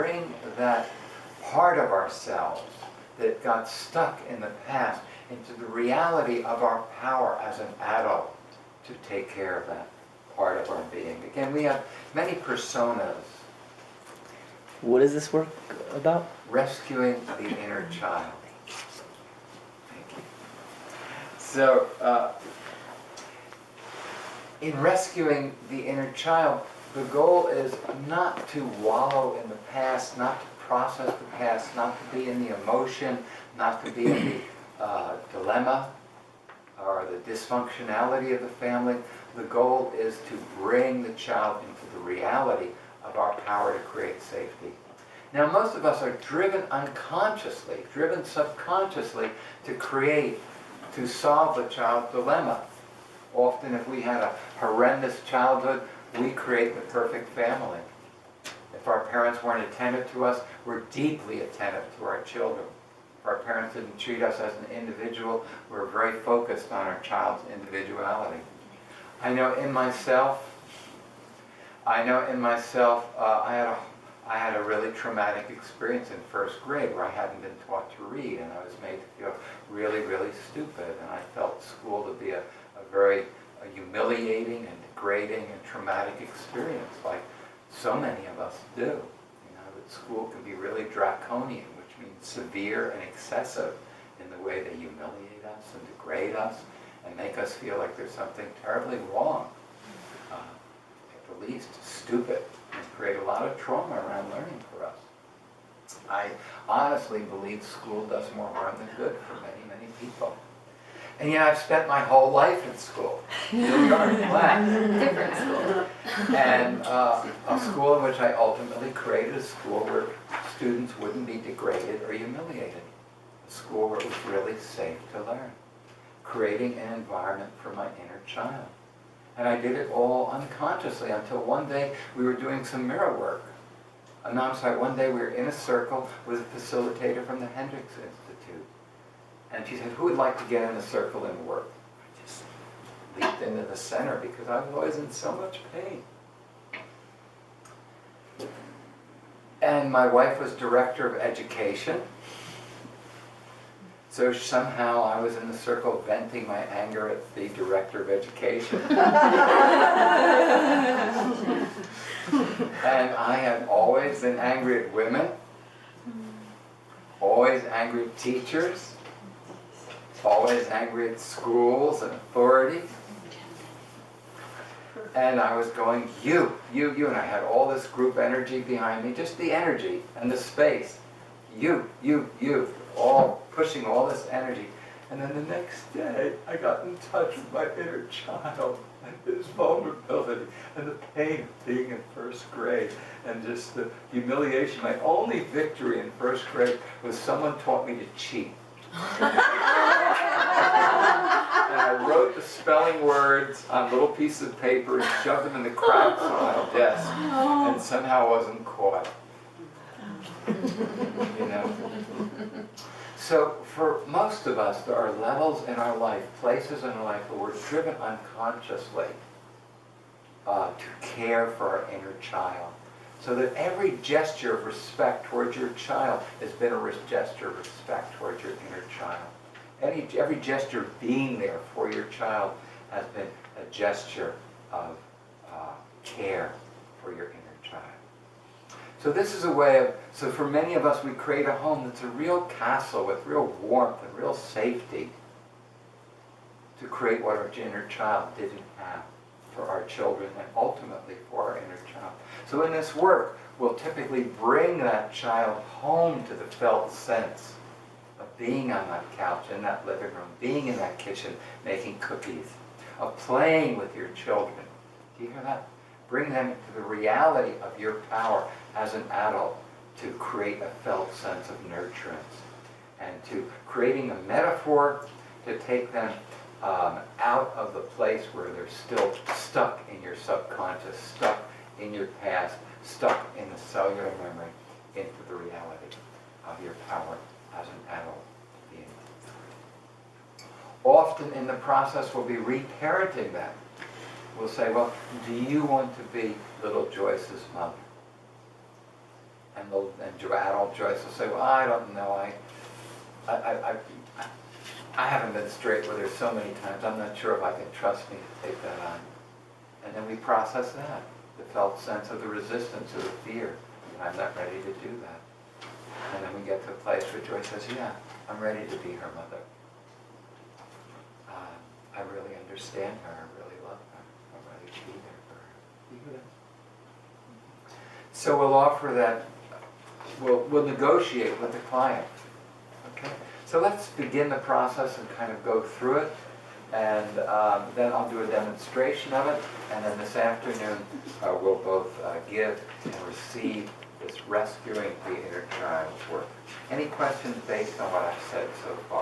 bring that part of ourselves that got stuck in the past into the reality of our power as an adult to take care of that part of our being. Again, we have many personas. What is this work about? Rescuing the inner child. Thank you. So, in rescuing the inner child, the goal is not to wallow in the past, not to process the past, not to be in the emotion, not to be in the dilemma or the dysfunctionality of the family. The goal is to bring the child into the reality of our power to create safety. Now, most of us are driven unconsciously, driven subconsciously to solve the child's dilemma. Often, if we had a horrendous childhood, we create the perfect family. If our parents weren't attentive to us, we're deeply attentive to our children. If our parents didn't treat us as an individual, we're very focused on our child's individuality. I know in myself, I had a really traumatic experience in first grade where I hadn't been taught to read, and I was made to feel really, really stupid, and I felt school to be a very humiliating and degrading and traumatic experience, like so many of us do. You know, that school can be really draconian, which means severe and excessive in the way they humiliate us and degrade us and make us feel like there's something terribly wrong, at the least stupid, and create a lot of trauma around learning for us. I honestly believe school does more harm than good for many, many people. And yet I've spent my whole life in school. Here we are in class. Different school. And a school in which I ultimately created a school where students wouldn't be degraded or humiliated. A school where it was really safe to learn. Creating an environment for my inner child. And I did it all unconsciously until one day we were doing some mirror work. One day we were in a circle with a facilitator from the Hendricks Institute. And she said, who would like to get in a circle and work? I just leaped into the center because I was always in so much pain. And my wife was director of education. So somehow I was in the circle venting my anger at the director of education. And I had always been angry at women, always angry at teachers, always angry at schools and authorities. And I was going, you, and I had all this group energy behind me, just the energy and the space. You, all pushing all this energy. And then the next day, I got in touch with my inner child and his vulnerability and the pain of being in first grade and just the humiliation. My only victory in first grade was someone taught me to cheat. And I wrote the spelling words on little pieces of paper and shoved them in the cracks of my desk and somehow wasn't caught. You know? So for most of us, there are levels in our life, places in our life where we're driven unconsciously to care for our inner child. So that every gesture of respect towards your child has been a gesture of respect towards your inner child. Every gesture of being there for your child has been a gesture of care for your inner child. So this is a way of, so for many of us, we create a home that's a real castle with real warmth and real safety to create what our inner child didn't have for our children and ultimately for our inner child. So in this work, we'll typically bring that child home to the felt sense of being on that couch in that living room, being in that kitchen making cookies, of playing with your children. Do you hear that? Bring them into the reality of your power as an adult to create a felt sense of nurturance and to creating a metaphor to take them out of the place where they're still stuck in your subconscious, stuck in your past, stuck in the cellular memory, into the reality of your power as an adult being. Often in the process we'll be reparenting them. We'll say, well, do you want to be little Joyce's mother? adult Joyce will say, well, I don't know, I haven't been straight with her so many times, I'm not sure if I can trust me to take that on. And then we process that, the felt sense of the resistance or the fear. I'm not ready to do that. And then we get to a place where Joyce says, yeah, I'm ready to be her mother. I really understand her, I really love her, I'm ready to be there for her. You good? So we'll offer that, we'll negotiate with the client. Okay? So let's begin the process and kind of go through it. And then I'll do a demonstration of it. And then this afternoon, we'll both give and receive this rescuing the inner child work. Any questions based on what I've said so far?